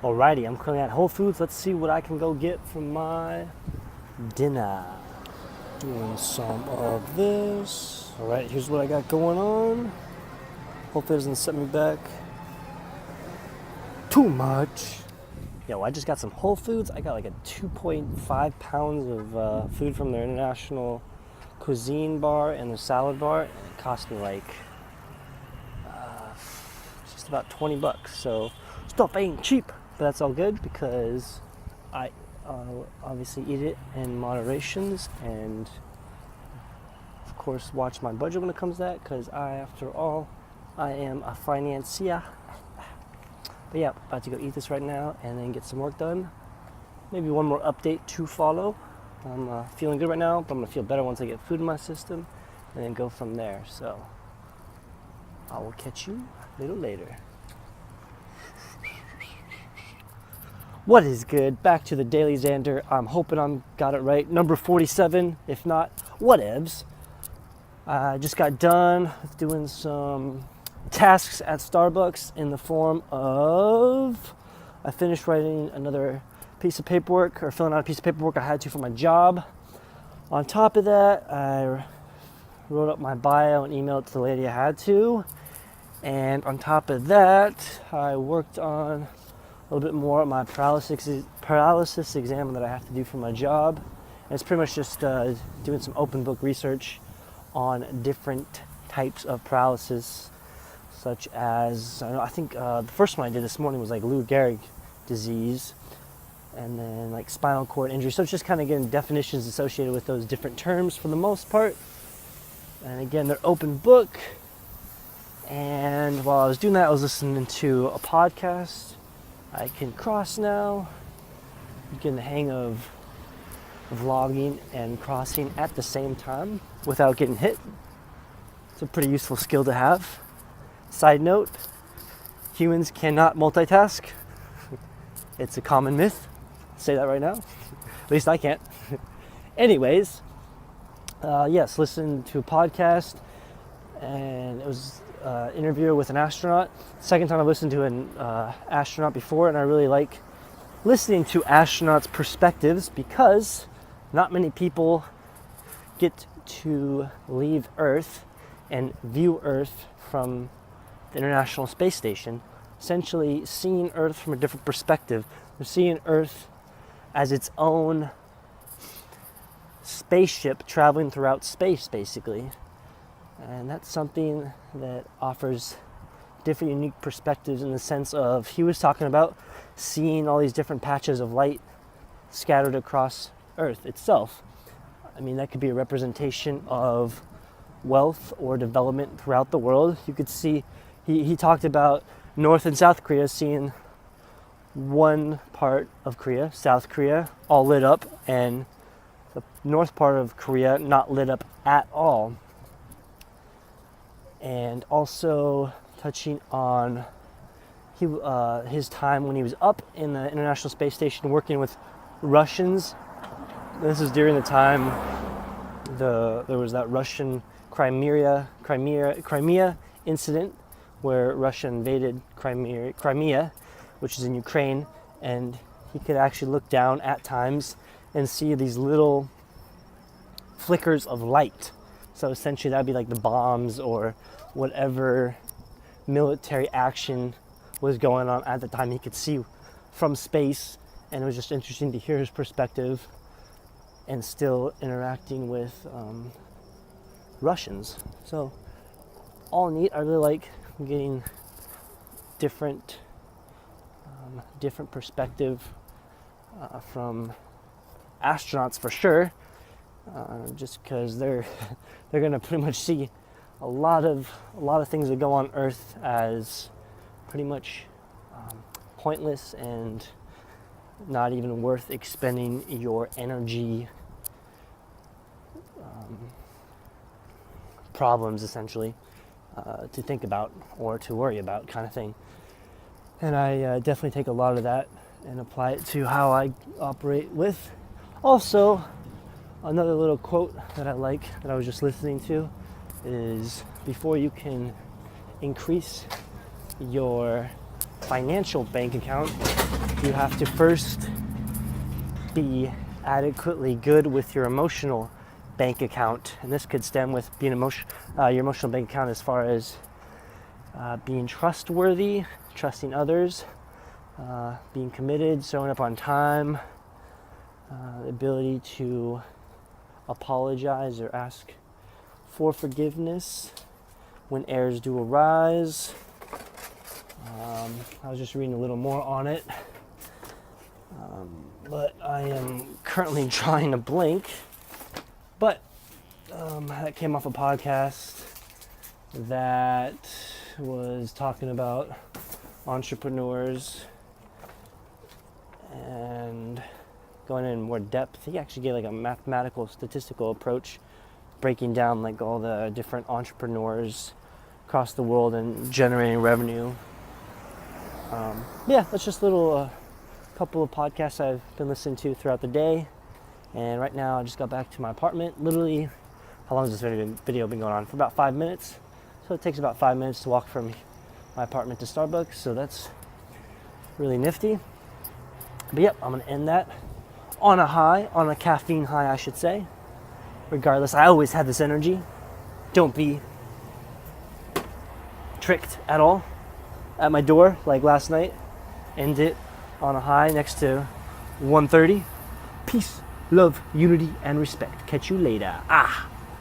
Alrighty, I'm currently at Whole Foods. Let's see what I can go get for my dinner. Doing some of this. Alright, here's what I got going on. Hopefully it doesn't set me back too much. Yo, I just got some Whole Foods. I got like a 2.5 pounds of food from their international cuisine bar and their salad bar. And it cost me like just about 20 bucks. So stuff ain't cheap, but that's all good because I obviously eat it in moderations and of course watch my budget when it comes to that, because after all, I am a financier. But yeah, about to go eat this right now and then get some work done. Maybe one more update to follow. I'm feeling good right now, but I'm gonna feel better once I get food in my system and then go from there. So I will catch you a little later. What is good? Back to the DailyXander. I'm hoping I'm got it right. Number 47. If not, whatevs. I just got done with doing some tasks at Starbucks in the form of I finished writing another piece of paperwork, or filling out a piece of paperwork I had to for my job. On top of that, I wrote up my bio and emailed it to the lady I had to. And on top of that, I worked on a little bit more of my paralysis exam that I have to do for my job. And it's pretty much just doing some open book research on different types of paralysis, such as, I think the first one I did this morning was like Lou Gehrig disease, and then like spinal cord injury. So it's just kind of getting definitions associated with those different terms for the most part. And again, they're open book. And while I was doing that, I was listening to a podcast. I can cross now. I'm getting the hang of vlogging and crossing at the same time without getting hit. It's a pretty useful skill to have. Side note, humans cannot multitask. It's a common myth. I'll say that right now. At least I can't. Anyways, yes, listen to a podcast, and it was interview with an astronaut. Second time I've listened to an astronaut before, and I really like listening to astronauts' perspectives because not many people get to leave Earth and view Earth from the International Space Station, essentially seeing Earth from a different perspective. They're seeing Earth as its own spaceship traveling throughout space, basically. And that's something that offers different unique perspectives in the sense of, he was talking about seeing all these different patches of light scattered across Earth itself. I mean, that could be a representation of wealth or development throughout the world. You could see, he talked about North and South Korea, seeing one part of Korea, South Korea, all lit up, and the north part of Korea not lit up at all. And also touching on his time when he was up in the International Space Station working with Russians. This is during the time there was that Russian Crimea incident where Russia invaded Crimea, which is in Ukraine, and he could actually look down at times and see these little flickers of light. So essentially that'd be like the bombs or whatever military action was going on at the time. He could see from space, and it was just interesting to hear his perspective and still interacting with Russians. So all neat. I really like getting different perspective from astronauts for sure. Just because they're going to pretty much see a lot of things that go on Earth as pretty much pointless and not even worth expending your energy problems, essentially, to think about or to worry about, kind of thing. And I definitely take a lot of that and apply it to how I operate with. Also, another little quote that I like, that I was just listening to, is before you can increase your financial bank account, you have to first be adequately good with your emotional bank account. And this could stem with being your emotional bank account as far as being trustworthy, trusting others, being committed, showing up on time, the ability to apologize or ask for forgiveness when errors do arise. I was just reading a little more on it, but I am currently trying to blink. But that came off a podcast that was talking about entrepreneurs and going in more depth. He actually gave like a mathematical, statistical approach, breaking down like all the different entrepreneurs across the world and generating revenue. That's just a little couple of podcasts I've been listening to throughout the day. And right now I just got back to my apartment. Literally, how long has this video been going on? For about 5 minutes. So it takes about 5 minutes to walk from my apartment to Starbucks. So that's really nifty. But yep, I'm going to end that on a caffeine high, I should say. Regardless, I always have this energy. Don't be tricked at all. At my door, like last night, end it on a high next to 1:30. Peace, love, unity, and respect. Catch you later.